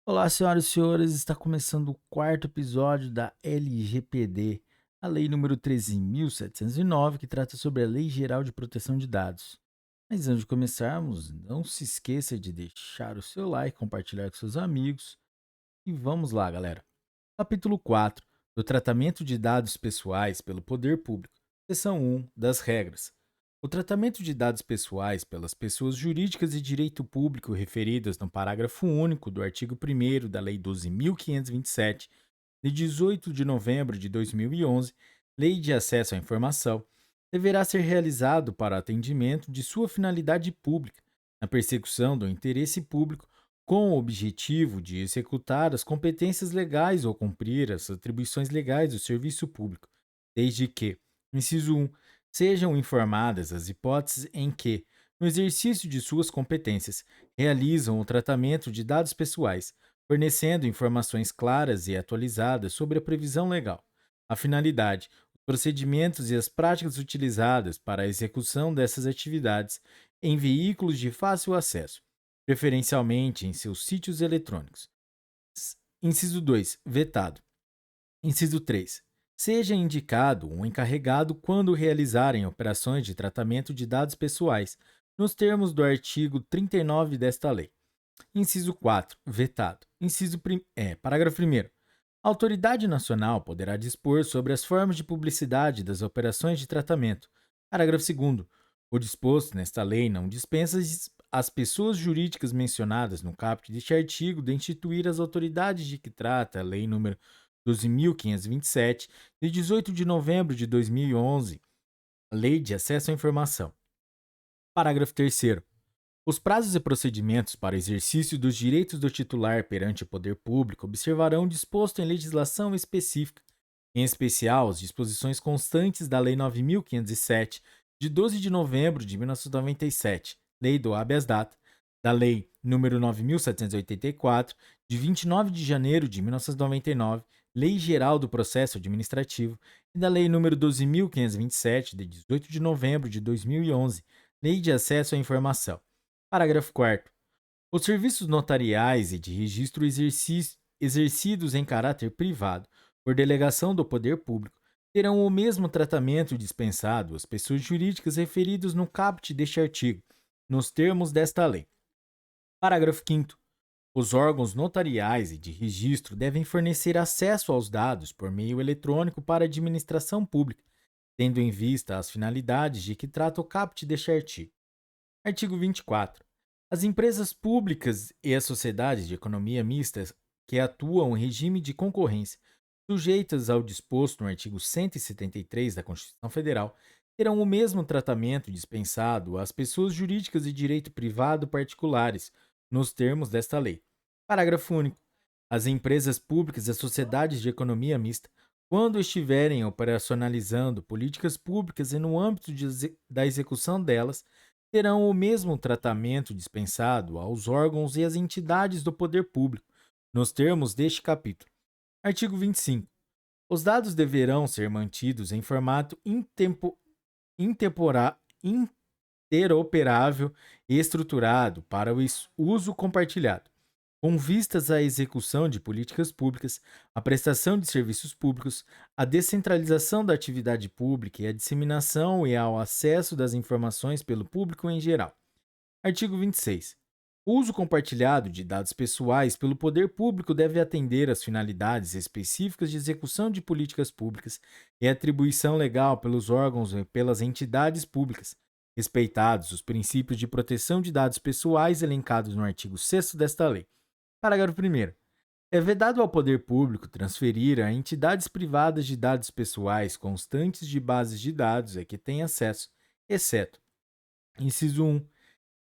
Olá, senhoras e senhores, está começando o quarto episódio da LGPD, a Lei número 13.709, que trata sobre a Lei Geral de Proteção de Dados. Mas antes de começarmos, não se esqueça de deixar o seu like, compartilhar com seus amigos e vamos lá, galera. Capítulo 4 do Tratamento de Dados Pessoais pelo Poder Público. Seção 1 das regras. O tratamento de dados pessoais pelas pessoas jurídicas de direito público referidas no parágrafo único do artigo 1º da Lei 12.527, de 18 de novembro de 2011, Lei de Acesso à Informação, deverá ser realizado para atendimento de sua finalidade pública, na persecução do interesse público com o objetivo de executar as competências legais ou cumprir as atribuições legais do serviço público, desde que, inciso 1, sejam informadas as hipóteses em que, no exercício de suas competências, realizam o tratamento de dados pessoais, fornecendo informações claras e atualizadas sobre a previsão legal, a finalidade, os procedimentos e as práticas utilizadas para a execução dessas atividades em veículos de fácil acesso preferencialmente em seus sítios eletrônicos. Inciso 2, vetado. Inciso 3, seja indicado um encarregado quando realizarem operações de tratamento de dados pessoais, nos termos do artigo 39 desta lei. Inciso 4, vetado. Parágrafo 1º. A autoridade nacional poderá dispor sobre as formas de publicidade das operações de tratamento. Parágrafo 2º. O disposto nesta lei não dispensa as pessoas jurídicas mencionadas no caput deste artigo de instituir as autoridades de que trata a Lei nº 12.527, de 18 de novembro de 2011, a Lei de Acesso à Informação. Parágrafo 3º. Os prazos e procedimentos para exercício dos direitos do titular perante o poder público observarão o disposto em legislação específica, em especial as disposições constantes da Lei 9.507, de 12 de novembro de 1997, Lei do Habeas Data, da Lei nº 9.784, de 29 de janeiro de 1999, Lei Geral do Processo Administrativo, e da Lei nº 12.527, de 18 de novembro de 2011, Lei de Acesso à Informação. Parágrafo 4º. Os serviços notariais e de registro exercidos em caráter privado por delegação do poder público terão o mesmo tratamento dispensado às pessoas jurídicas referidos no caput deste artigo, nos termos desta lei. Parágrafo 5º. Os órgãos notariais e de registro devem fornecer acesso aos dados por meio eletrônico para a administração pública, tendo em vista as finalidades de que trata o caput deste artigo. Artigo 24. As empresas públicas e as sociedades de economia mista que atuam em regime de concorrência, sujeitas ao disposto no artigo 173 da Constituição Federal, terão o mesmo tratamento dispensado às pessoas jurídicas de direito privado particulares, nos termos desta lei. Parágrafo único. As empresas públicas e as sociedades de economia mista, quando estiverem operacionalizando políticas públicas e no âmbito da execução delas, terão o mesmo tratamento dispensado aos órgãos e às entidades do poder público, nos termos deste capítulo. Artigo 25. Os dados deverão ser mantidos em formato interoperável e estruturado para o uso compartilhado, com vistas à execução de políticas públicas, à prestação de serviços públicos, à descentralização da atividade pública e à disseminação e ao acesso das informações pelo público em geral. Artigo 26. O uso compartilhado de dados pessoais pelo poder público deve atender às finalidades específicas de execução de políticas públicas e atribuição legal pelos órgãos e pelas entidades públicas, respeitados os princípios de proteção de dados pessoais elencados no artigo 6º desta lei. Parágrafo 1º. É vedado ao poder público transferir a entidades privadas de dados pessoais constantes de bases de dados a que tem acesso, exceto: inciso 1,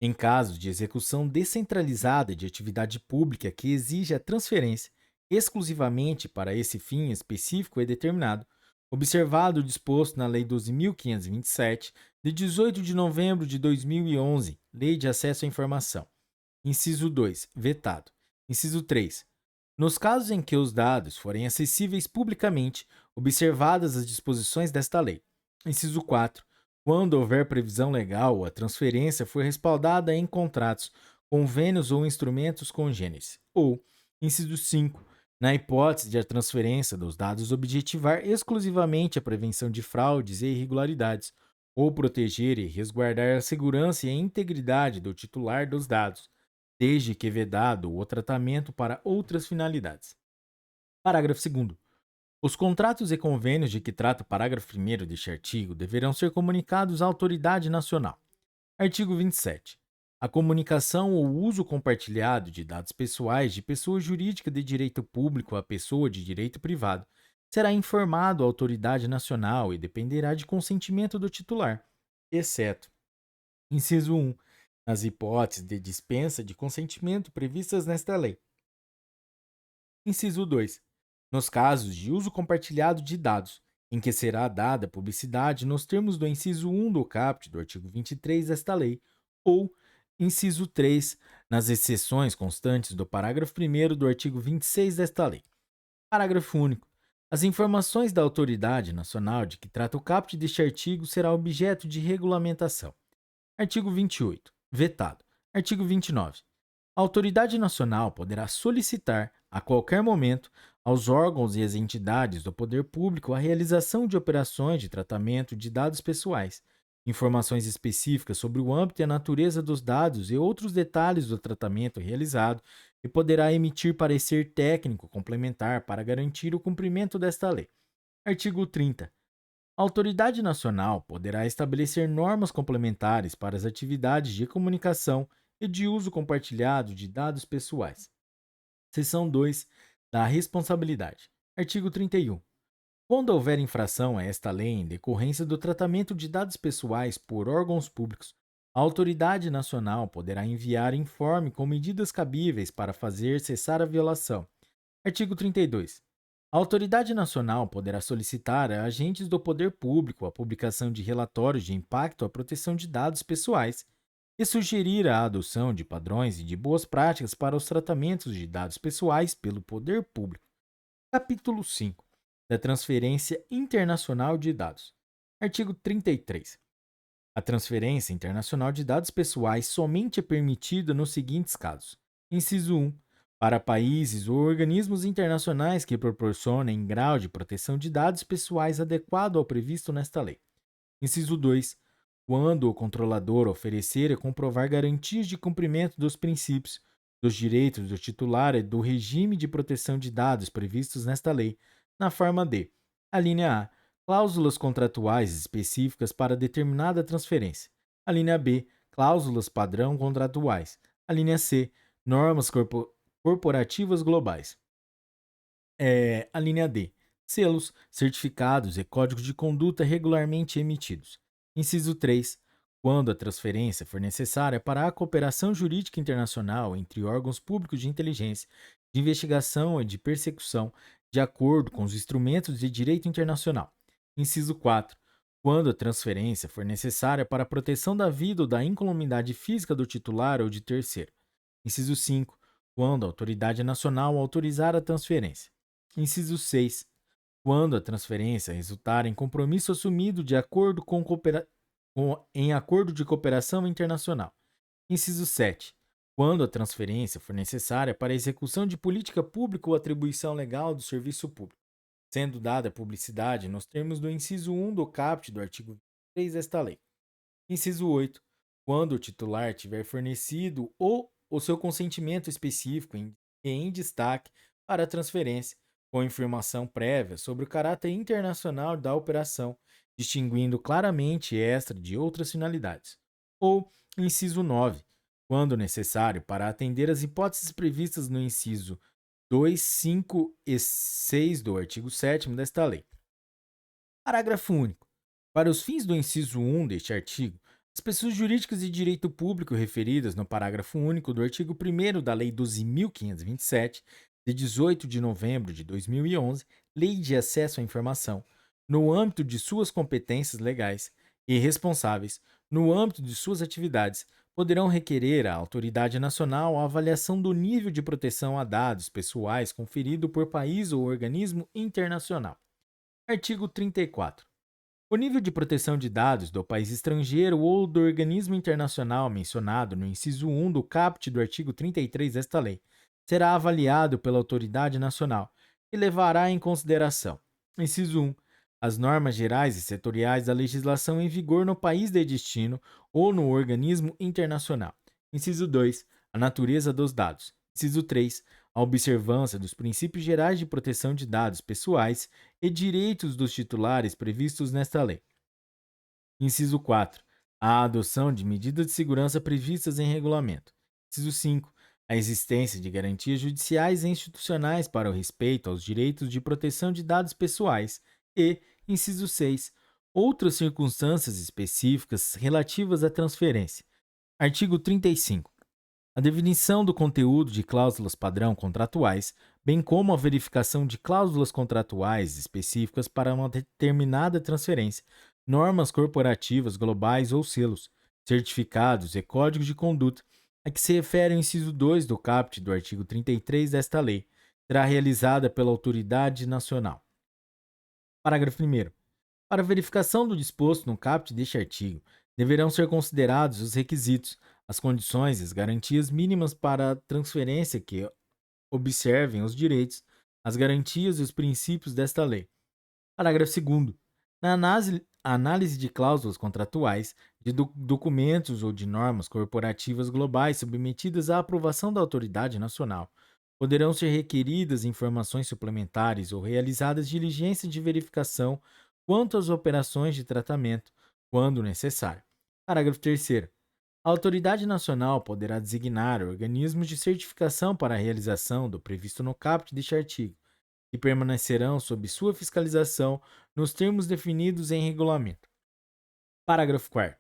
em caso de execução descentralizada de atividade pública que exige a transferência exclusivamente para esse fim específico e determinado, observado o disposto na Lei 12.527, de 18 de novembro de 2011, Lei de Acesso à Informação. Inciso 2, vetado. Inciso 3. Nos casos em que os dados forem acessíveis publicamente, observadas as disposições desta lei. Inciso 4. Quando houver previsão legal, a transferência for respaldada em contratos, convênios ou instrumentos congêneres. Ou, Inciso 5. Na hipótese de a transferência dos dados objetivar exclusivamente a prevenção de fraudes e irregularidades, ou proteger e resguardar a segurança e a integridade do titular dos dados, desde que vedado o tratamento para outras finalidades. Parágrafo 2º. Os contratos e convênios de que trata o parágrafo 1º deste artigo deverão ser comunicados à autoridade nacional. Artigo 27. A comunicação ou uso compartilhado de dados pessoais de pessoa jurídica de direito público a pessoa de direito privado será informado à autoridade nacional e dependerá de consentimento do titular, exceto: inciso 1. Nas hipóteses de dispensa de consentimento previstas nesta lei. Inciso 2. Nos casos de uso compartilhado de dados, em que será dada publicidade nos termos do inciso 1 do caput do artigo 23 desta lei, ou inciso 3, nas exceções constantes do parágrafo 1º do artigo 26 desta lei. Parágrafo único. As informações da autoridade nacional de que trata o caput deste artigo será objeto de regulamentação. Artigo 28. Vetado. Artigo 29. A autoridade nacional poderá solicitar, a qualquer momento, aos órgãos e às entidades do poder público a realização de operações de tratamento de dados pessoais, informações específicas sobre o âmbito e a natureza dos dados e outros detalhes do tratamento realizado, e poderá emitir parecer técnico complementar para garantir o cumprimento desta lei. Artigo 30. A autoridade nacional poderá estabelecer normas complementares para as atividades de comunicação e de uso compartilhado de dados pessoais. Seção 2. Da responsabilidade. Artigo 31. Quando houver infração a esta lei em decorrência do tratamento de dados pessoais por órgãos públicos, a autoridade nacional poderá enviar informe com medidas cabíveis para fazer cessar a violação. Artigo 32. A autoridade nacional poderá solicitar a agentes do poder público a publicação de relatórios de impacto à proteção de dados pessoais e sugerir a adoção de padrões e de boas práticas para os tratamentos de dados pessoais pelo poder público. Capítulo 5. Da transferência internacional de dados. Artigo 33. A transferência internacional de dados pessoais somente é permitida nos seguintes casos. Inciso 1. Para países ou organismos internacionais que proporcionem grau de proteção de dados pessoais adequado ao previsto nesta lei. Inciso 2. Quando o controlador oferecer e comprovar garantias de cumprimento dos princípios, dos direitos do titular e do regime de proteção de dados previstos nesta lei, na forma de: a linha A. Cláusulas contratuais específicas para determinada transferência. A linha B. Cláusulas padrão contratuais. A linha C. Normas corporativas globais. A linha D. Selos, certificados e códigos de conduta regularmente emitidos. Inciso 3. Quando a transferência for necessária para a cooperação jurídica internacional entre órgãos públicos de inteligência, de investigação e de persecução, de acordo com os instrumentos de direito internacional. Inciso 4. Quando a transferência for necessária para a proteção da vida ou da incolumidade física do titular ou de terceiro. Inciso 5. Quando a autoridade nacional autorizar a transferência. Inciso 6. Quando a transferência resultar em compromisso assumido de acordo em acordo de cooperação internacional. Inciso 7. Quando a transferência for necessária para a execução de política pública ou atribuição legal do serviço público, sendo dada publicidade nos termos do inciso 1 do caput do artigo 23 desta lei. Inciso 8. Quando o titular tiver fornecido ou o seu consentimento específico em destaque para a transferência, com informação prévia sobre o caráter internacional da operação, distinguindo claramente esta de outras finalidades. Ou, inciso 9, quando necessário para atender às hipóteses previstas no inciso 2, 5 e 6 do artigo 7º desta lei. Parágrafo único. Para os fins do inciso 1 deste artigo, as pessoas jurídicas de direito público referidas no parágrafo único do artigo 1º da Lei 12.527, de 18 de novembro de 2011, Lei de Acesso à Informação, no âmbito de suas competências legais e responsáveis, no âmbito de suas atividades, poderão requerer à autoridade nacional a avaliação do nível de proteção a dados pessoais conferido por país ou organismo internacional. Artigo 34. O nível de proteção de dados do país estrangeiro ou do organismo internacional mencionado no inciso 1 do caput do artigo 33 desta lei será avaliado pela autoridade nacional e levará em consideração: inciso 1, as normas gerais e setoriais da legislação em vigor no país de destino ou no organismo internacional. Inciso 2, a natureza dos dados. Inciso 3, a observância dos princípios gerais de proteção de dados pessoais e direitos dos titulares previstos nesta lei. Inciso 4, a adoção de medidas de segurança previstas em regulamento. Inciso 5, a existência de garantias judiciais e institucionais para o respeito aos direitos de proteção de dados pessoais. E, inciso 6, outras circunstâncias específicas relativas à transferência. Artigo 35. A definição do conteúdo de cláusulas padrão contratuais, bem como a verificação de cláusulas contratuais específicas para uma determinada transferência, normas corporativas globais ou selos, certificados e códigos de conduta, a que se refere o inciso 2 do caput do artigo 33 desta lei, será realizada pela autoridade nacional. Parágrafo 1º. Para verificação do disposto no caput deste artigo, deverão ser considerados os requisitos, as condições e as garantias mínimas para a transferência que observem os direitos, as garantias e os princípios desta lei. Parágrafo 2º. Na análise de cláusulas contratuais, de documentos ou de normas corporativas globais submetidas à aprovação da autoridade nacional, poderão ser requeridas informações suplementares ou realizadas diligências de verificação quanto às operações de tratamento, quando necessário. Parágrafo 3º. A autoridade nacional poderá designar organismos de certificação para a realização do previsto no caput deste artigo, que permanecerão sob sua fiscalização nos termos definidos em regulamento. Parágrafo 4º.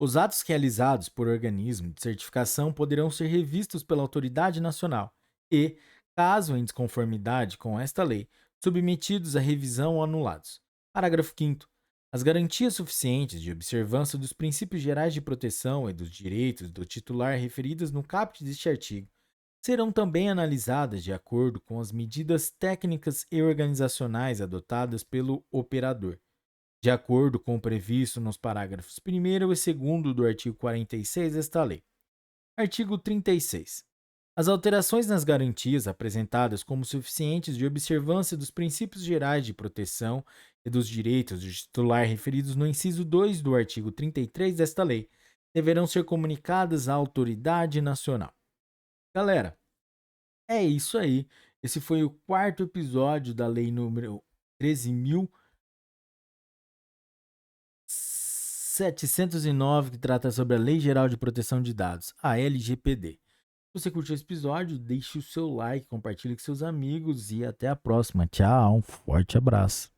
Os atos realizados por organismo de certificação poderão ser revistos pela autoridade nacional e, caso em desconformidade com esta lei, submetidos à revisão ou anulados. Parágrafo 5º. As garantias suficientes de observância dos princípios gerais de proteção e dos direitos do titular referidas no caput deste artigo serão também analisadas de acordo com as medidas técnicas e organizacionais adotadas pelo operador, de acordo com o previsto nos parágrafos 1º e 2º do artigo 46 desta lei. Artigo 36. As alterações nas garantias apresentadas como suficientes de observância dos princípios gerais de proteção e dos direitos do titular referidos no inciso 2 do artigo 33 desta lei deverão ser comunicadas à autoridade nacional. Galera, é isso aí. Esse foi o quarto episódio da lei número 13.709, que trata sobre a Lei Geral de Proteção de Dados, a LGPD. Se você curtiu esse episódio, deixe o seu like, compartilhe com seus amigos e até a próxima. Tchau, um forte abraço.